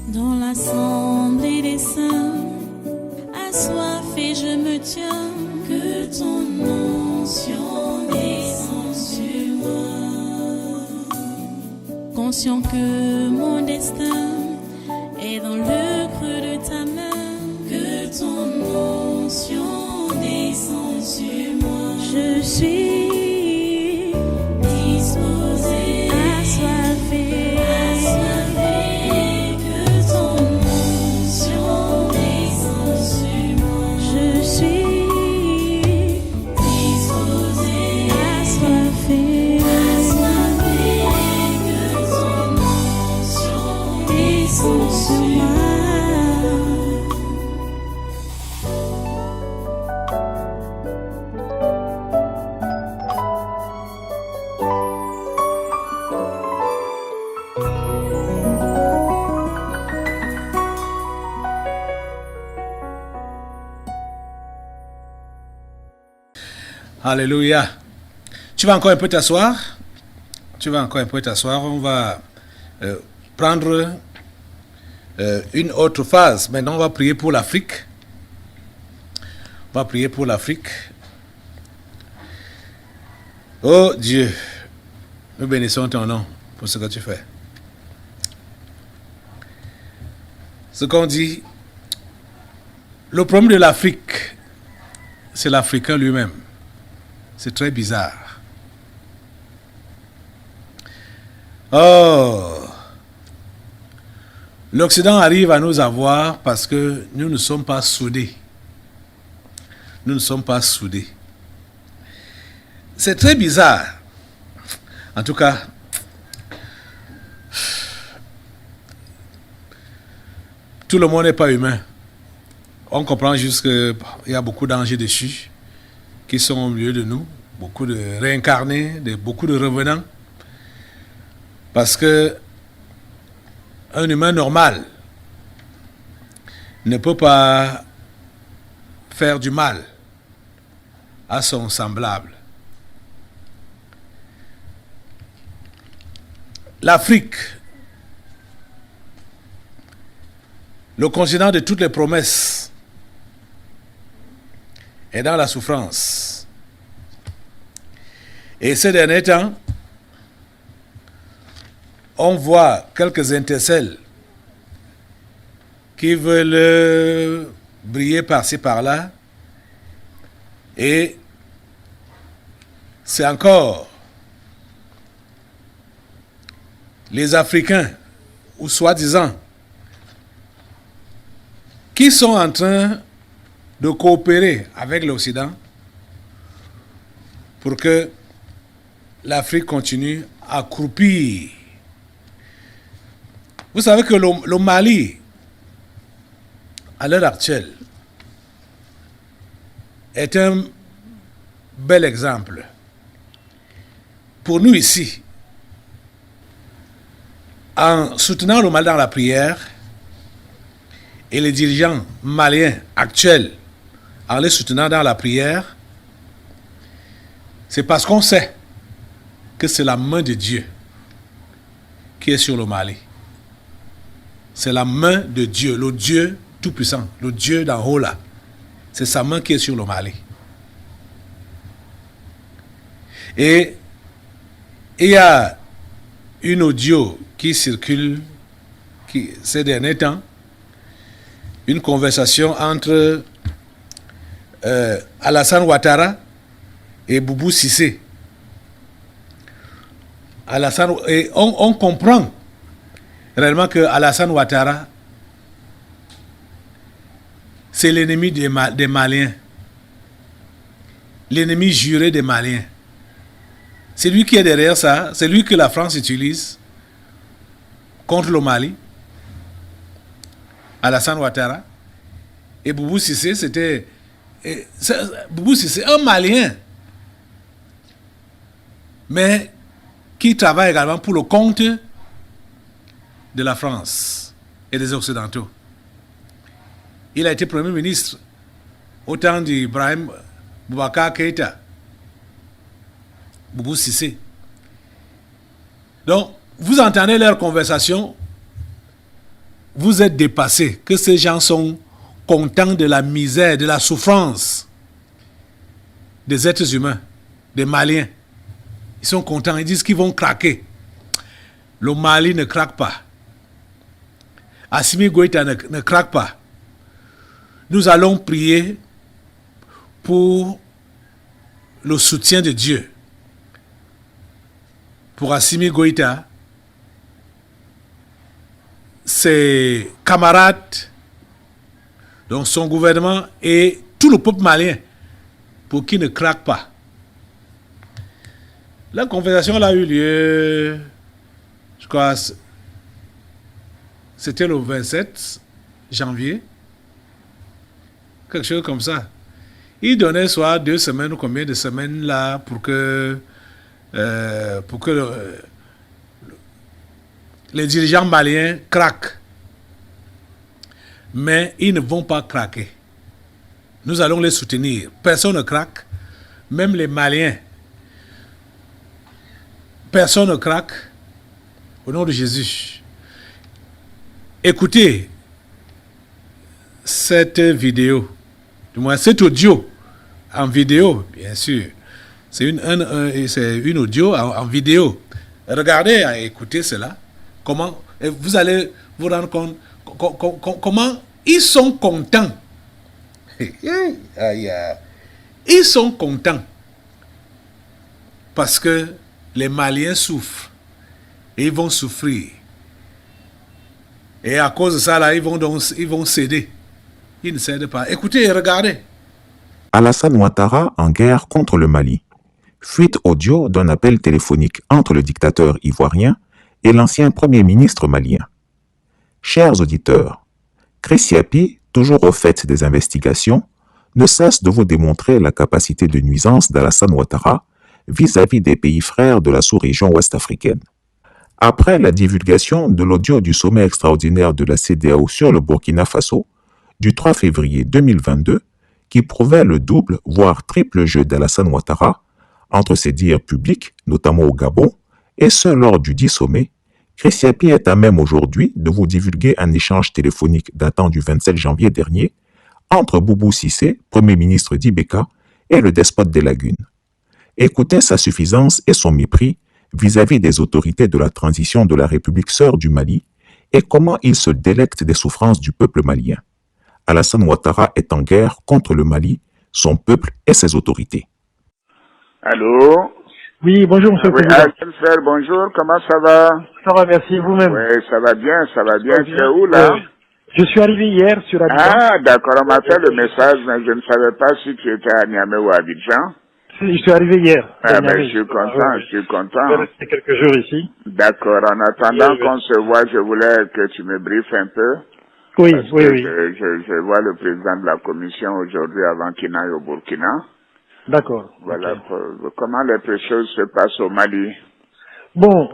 Dans l'assemblée des saints, assoiffé je me tiens, que ton onction descende sur moi. Conscient que mon destin est dans le creux de ta main, que ton onction descende sur moi. Je suis disposé, assoiffé, que ton onction descende sur moi. Je suis disposé, assoiffé, que ton onction descende sur moi. Alléluia. Tu vas encore un peu t'asseoir. On va prendre une autre phase. Maintenant, on va prier pour l'Afrique. Oh Dieu, nous bénissons ton nom pour ce que tu fais. Ce qu'on dit, le problème de l'Afrique, c'est l'Africain lui-même. C'est très bizarre. Oh, l'Occident arrive à nous avoir parce que nous ne sommes pas soudés. C'est très bizarre. En tout cas, tout le monde n'est pas humain. On comprend juste qu'il y a beaucoup d'anges déchus qui sont au milieu de nous, beaucoup de réincarnés, beaucoup de revenants. Parce que un humain normal ne peut pas faire du mal à son semblable. L'Afrique, le continent de toutes les promesses, est dans la souffrance. Et ces derniers temps, on voit quelques étincelles qui veulent briller par-ci par-là. Et c'est encore les Africains, ou soi-disant, qui sont en train de coopérer avec l'Occident pour que l'Afrique continue à croupir. Vous savez que le Mali, à l'heure actuelle, est un bel exemple. Pour nous ici, en soutenant le Mali dans la prière, et les dirigeants maliens actuels en les soutenant dans la prière, c'est parce qu'on sait que c'est la main de Dieu qui est sur le Mali. C'est la main de Dieu, le Dieu tout-puissant, le Dieu d'en haut là. C'est sa main qui est sur le Mali. Et il y a une audio qui circule ces derniers temps, une conversation entre Alassane Ouattara et Boubou Cissé. Et on comprend réellement que Alassane Ouattara, c'est l'ennemi des Maliens. L'ennemi juré des Maliens. C'est lui qui est derrière ça. C'est lui que la France utilise contre le Mali. Alassane Ouattara. Et Boubou Cissé, Boubou Cissé, un Malien, mais qui travaille également pour le compte de la France et des Occidentaux. Il a été Premier ministre au temps d'Ibrahim Boubacar Keïta. Boubou Cissé. Donc, vous entendez leur conversation, vous êtes dépassés, que ces gens sont contents de la misère, de la souffrance des êtres humains, des Maliens. Ils sont contents, ils disent qu'ils vont craquer. Le Mali ne craque pas. Assimi Goïta ne craque pas. Nous allons prier pour le soutien de Dieu. Pour Assimi Goïta, ses camarades, donc son gouvernement et tout le peuple malien, pour qu'il ne craque pas. La conversation a eu lieu, je crois, c'était le 27 janvier, quelque chose comme ça. Il donnait soit 2 semaines ou combien de semaines là pour que les dirigeants maliens craquent. Mais ils ne vont pas craquer. Nous allons les soutenir. Personne ne craque, même les Maliens. Personne ne craque au nom de Jésus. Écoutez cette vidéo, du moins cet audio en vidéo, bien sûr. C'est une audio en vidéo. Regardez, écoutez cela. Comment, et vous allez vous rendre compte comment ils sont contents. Ils sont contents parce que les Maliens souffrent et ils vont souffrir. Et à cause de ça, là, ils vont céder. Ils ne cèdent pas. Écoutez et regardez. Alassane Ouattara en guerre contre le Mali. Fuite audio d'un appel téléphonique entre le dictateur ivoirien et l'ancien premier ministre malien. Chers auditeurs, Chris Yapi, toujours au fait des investigations, ne cesse de vous démontrer la capacité de nuisance d'Alassane Ouattara vis-à-vis des pays frères de la sous-région ouest-africaine. Après la divulgation de l'audio du sommet extraordinaire de la CEDEAO sur le Burkina Faso, du 3 février 2022, qui prouvait le double, voire triple jeu d'Alassane Ouattara, entre ses dires publics, notamment au Gabon, et ce lors du dit sommet, Chris Yapi est à même aujourd'hui de vous divulguer un échange téléphonique datant du 27 janvier dernier entre Boubou Cissé, Premier ministre d'Ibeka, et le despote des Lagunes. Écoutez sa suffisance et son mépris vis-à-vis des autorités de la transition de la République sœur du Mali et comment il se délecte des souffrances du peuple malien. Alassane Ouattara est en guerre contre le Mali, son peuple et ses autorités. Allô? Oui, bonjour, monsieur le président. Frère, bonjour, comment ça va? Ça va, merci, vous-même. Oui, ça va bien, ça va bien. Tu es où, là? Je suis arrivé hier sur Abidjan. Ah, d'accord, on m'a fait le message, mais je ne savais pas si tu étais à Niamey ou à Abidjan. Je suis arrivé hier. Ah, ben, je suis content, je suis content. Je vais rester quelques jours ici. D'accord, en attendant qu'on se voit, je voulais que tu me briefes un peu. Oui, Parce oui, que oui. Je vois le président de la commission aujourd'hui avant qu'il n'aille au Burkina. D'accord. Voilà, Okay. comment les choses se passent au Mali. Bon,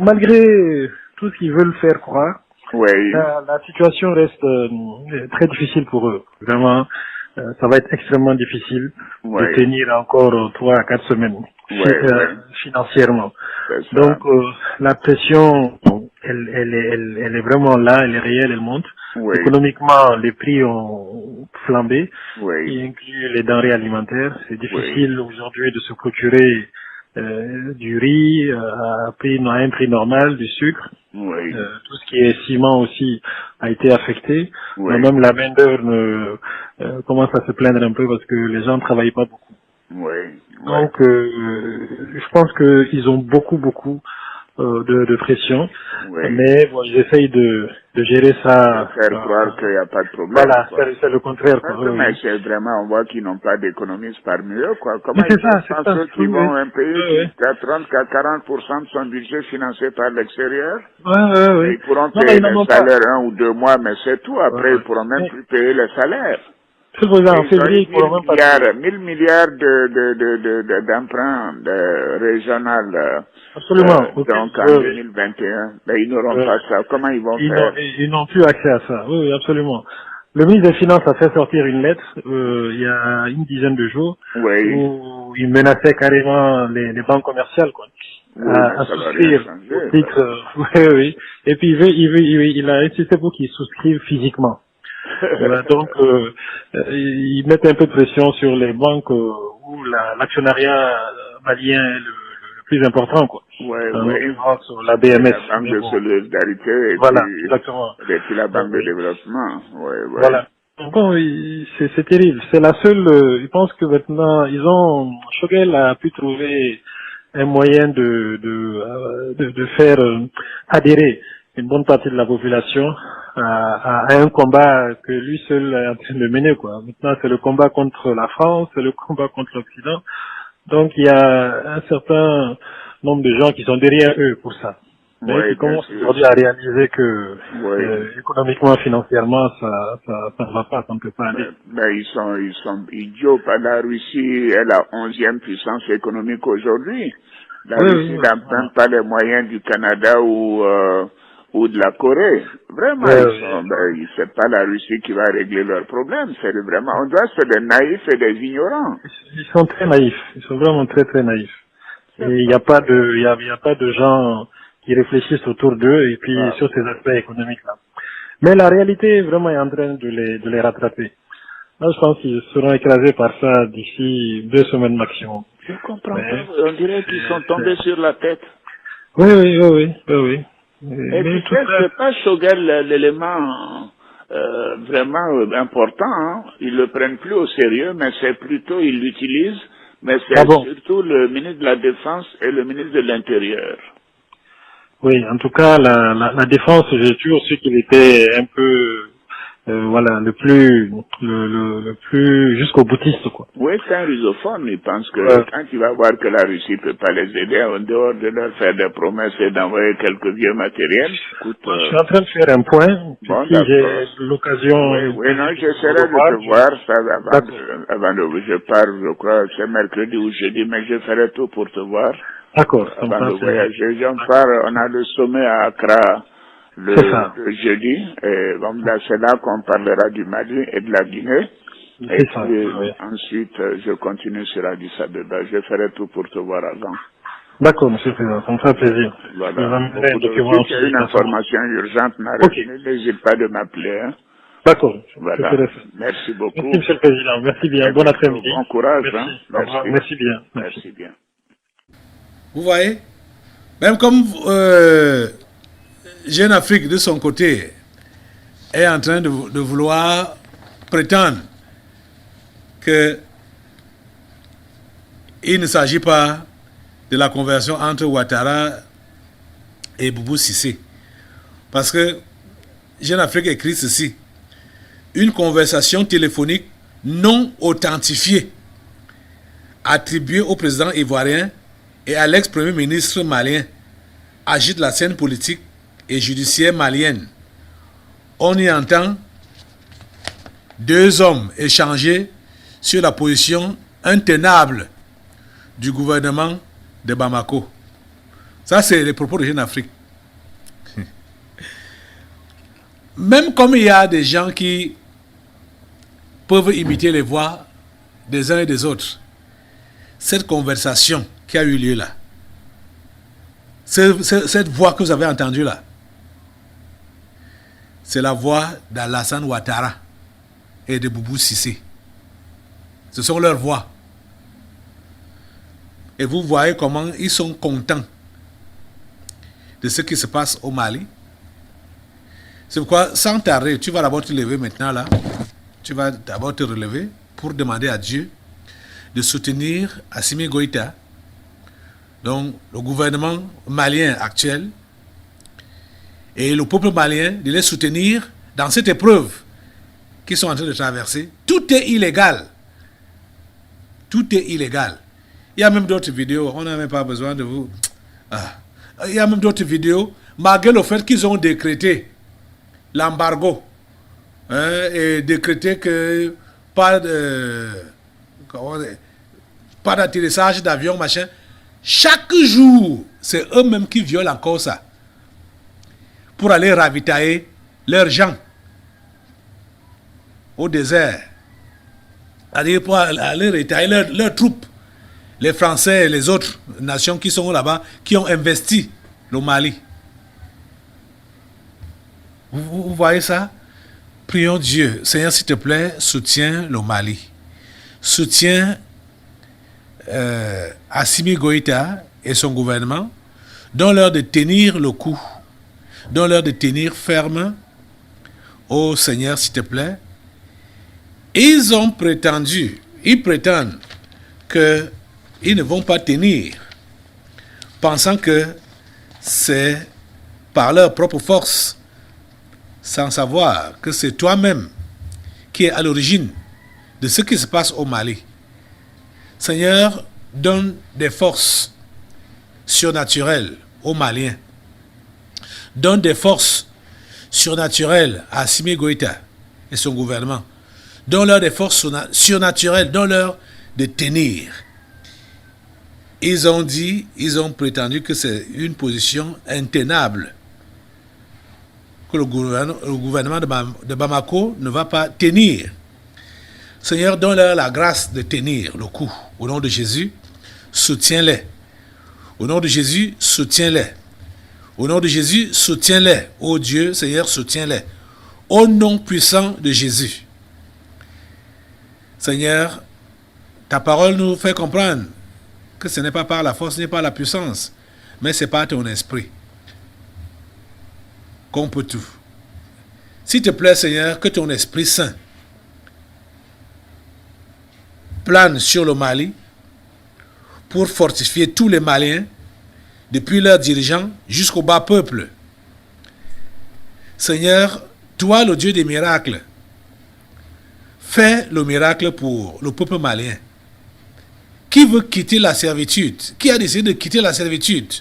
malgré tout ce qu'ils veulent faire croire, oui. La situation reste très difficile pour eux. Vraiment, ça va être extrêmement difficile de tenir encore 3 à 4 semaines financièrement. Donc, la pression, elle est vraiment là, elle est réelle, elle monte. Économiquement, les prix ont flambé, y inclut les denrées alimentaires. C'est difficile aujourd'hui de se procurer du riz à un prix normal, du sucre. Tout ce qui est ciment aussi a été affecté. Même la main d'œuvre commence à se plaindre un peu parce que les gens ne travaillent pas beaucoup. Donc, je pense qu'ils ont beaucoup de pression, mais bon, ils essayent de gérer ça. Faire croire qu'il n'y a pas de problème. Voilà, c'est le contraire. Mais c'est vraiment, on voit qu'ils n'ont pas d'économistes parmi eux, quoi. Comment c'est ça. Ceux qui vont un pays qui a 30 à 40% de son budget financé par l'extérieur? Ils pourront payer les salaires 1 ou 2 mois, mais c'est tout. Après, ils pourront même plus payer les salaires. C'est pour ça, en février, ils pourront même pas 1000 milliards d'emprunts régional. Absolument. Donc, en 2021, mais ils n'auront pas ça. Comment ils vont faire? Ils n'ont plus accès à ça. Oui, absolument. Le ministre des Finances a fait sortir une lettre, il y a une dizaine de jours, où il menaçait carrément les banques commerciales, quoi. à souscrire au titre. Oui. Et puis il a insisté pour qu'ils souscrivent physiquement. Voilà, donc ils mettent un peu de pression sur les banques où l'actionnariat malien est le plus important, quoi. Sur la BMS. La Banque de solidarité et voilà, puis, exactement. Et puis la Banque de développement. Voilà. Bon, c'est terrible. C'est la seule. Je pense que maintenant Choguel a pu trouver un moyen de faire adhérer une bonne partie de la population à un combat que lui seul est en train de mener, quoi. Maintenant, c'est le combat contre la France, c'est le combat contre l'Occident. Donc, il y a un certain nombre de gens qui sont derrière eux pour ça. Mais qui commencent aujourd'hui à réaliser que économiquement, financièrement, ça ne va pas, ça ne peut pas aller. Mais ils sont idiots. La Russie est la 11e puissance économique aujourd'hui. La Russie n'emprunte pas les moyens du Canada ou de la Corée. Vraiment, c'est pas la Russie qui va régler leurs problèmes. C'est vraiment, on doit être des naïfs et des ignorants. Ils sont très naïfs. Ils sont vraiment très, très naïfs. Et il n'y a pas de gens qui réfléchissent autour d'eux et puis sur ces aspects économiques-là. Mais la réalité vraiment est en train de les rattraper. Là, je pense qu'ils seront écrasés par ça d'ici 2 semaines maximum. Je comprends pas. On dirait qu'ils sont tombés sur la tête. Oui. Et puis c'est pas Choguel l'élément vraiment important. Hein. Ils le prennent plus au sérieux, mais c'est plutôt ils l'utilisent. Mais c'est surtout le ministre de la Défense et le ministre de l'Intérieur. Oui, en tout cas, la défense, j'ai toujours su qu'il était un peu, le plus jusqu'au boutiste, quoi. Oui, c'est un rusophone. Il pense que quand il va voir que la Russie peut pas les aider, en dehors de leur faire des promesses et d'envoyer quelques vieux matériels. Écoute, je suis en train de faire un point. Bon, si j'ai l'occasion. Oui, non, j'essaierai de te voir ça avant de, je pars, je crois, c'est mercredi ou jeudi, mais je ferai tout pour te voir. D'accord. Avant de voyager, on a le sommet à Accra le jeudi, et c'est là qu'on parlera du Mali et de la Guinée. Et puis, ensuite, je continue sur Addis Abeba. Je ferai tout pour te voir avant. D'accord, monsieur le Président, ça me fait plaisir. Voilà. Si tu as une information urgente, n'hésite pas de m'appeler. Hein. D'accord. Voilà. Merci beaucoup. Merci, monsieur le Président. Merci bien. Bon après-midi. Bon courage. Merci. Hein. Merci bien. Merci bien. Vous voyez, même comme Jeune Afrique, de son côté, est en train de vouloir prétendre qu'il ne s'agit pas de la conversion entre Ouattara et Boubou Cissé. Parce que Jeune Afrique écrit ceci: une conversation téléphonique non authentifiée attribuée au président ivoirien et à l'ex-premier ministre malien agite la scène politique et judiciaire malienne. On y entend 2 hommes échanger sur la position intenable du gouvernement de Bamako. Ça, c'est les propos de Jeune Afrique. Même comme il y a des gens qui peuvent imiter les voix des uns et des autres, cette conversation qui a eu lieu là, cette voix que vous avez entendue là, c'est la voix d'Alassane Ouattara et de Boubou Cissé. Ce sont leurs voix. Et vous voyez comment ils sont contents de ce qui se passe au Mali. C'est pourquoi, sans tarder, tu vas d'abord te lever maintenant là. Tu vas d'abord te relever pour demander à Dieu de soutenir Assimi Goïta, donc le gouvernement malien actuel, et le peuple malien, de les soutenir dans cette épreuve qu'ils sont en train de traverser. Tout est illégal. Tout est illégal. Il y a même d'autres vidéos, on n'a même pas besoin de vous... Il y a même d'autres vidéos, malgré le fait qu'ils ont décrété l'embargo, et décrété que pas d'atterrissage d'avion, machin. Chaque jour, c'est eux-mêmes qui violent encore ça pour aller ravitailler leurs gens au désert, pour aller ravitailler leurs troupes les Français et les autres nations qui sont là-bas, qui ont investi le Mali. Vous voyez ça? Prions Dieu. Seigneur, s'il te plaît, soutiens le Mali. Soutiens Assimi Goïta et son gouvernement. Donne-leur de tenir le coup. Donne-leur de tenir ferme. Oh Seigneur, s'il te plaît. Ils prétendent qu'ils ne vont pas tenir, pensant que c'est par leur propre force, sans savoir que c'est toi-même qui es à l'origine de ce qui se passe au Mali. Seigneur, donne des forces surnaturelles aux Maliens. Donne des forces surnaturelles à Assimi Goïta et son gouvernement. Donne-leur des forces surnaturelles, donne-leur de tenir. Ils ont prétendu que c'est une position intenable, que le gouvernement de Bamako ne va pas tenir. Seigneur, donne-leur la grâce de tenir le coup. Au nom de Jésus, soutiens-les. Au nom de Jésus, soutiens-les. Au nom de Jésus, soutiens-les. Oh Dieu, Seigneur, soutiens-les. Au nom puissant de Jésus. Seigneur, ta parole nous fait comprendre que ce n'est pas par la force, ce n'est pas la puissance, mais c'est par ton esprit qu'on peut tout. S'il te plaît, Seigneur, que ton Esprit Saint plane sur le Mali pour fortifier tous les Maliens, depuis leurs dirigeants jusqu'au bas peuple. Seigneur, toi, le Dieu des miracles, fais le miracle pour le peuple malien. Qui veut quitter la servitude? Qui a décidé de quitter la servitude?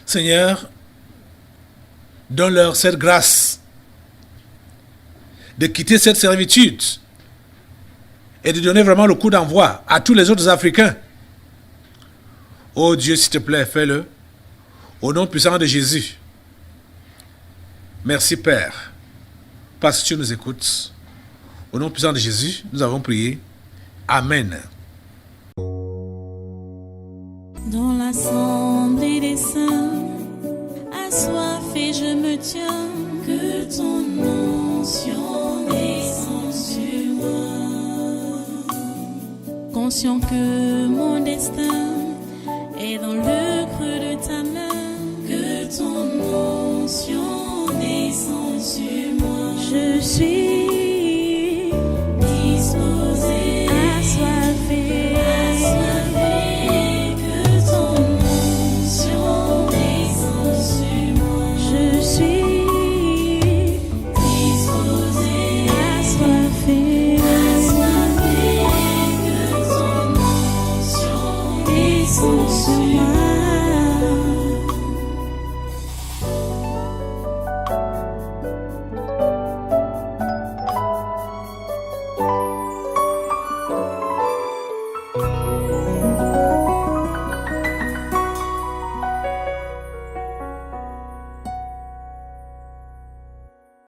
Seigneur, donne-leur cette grâce de quitter cette servitude et de donner vraiment le coup d'envoi à tous les autres Africains. Oh Dieu, s'il te plaît, fais-le. Au nom puissant de Jésus. Merci Père, parce que tu nous écoutes. Au nom puissant de Jésus, nous avons prié. Amen. Dans l'assemblée des saints, assoiffé je me tiens, que ton onction descende sur moi. Conscient que mon destin est dans le creux de ta main, que ton onction descende sur moi. Je suis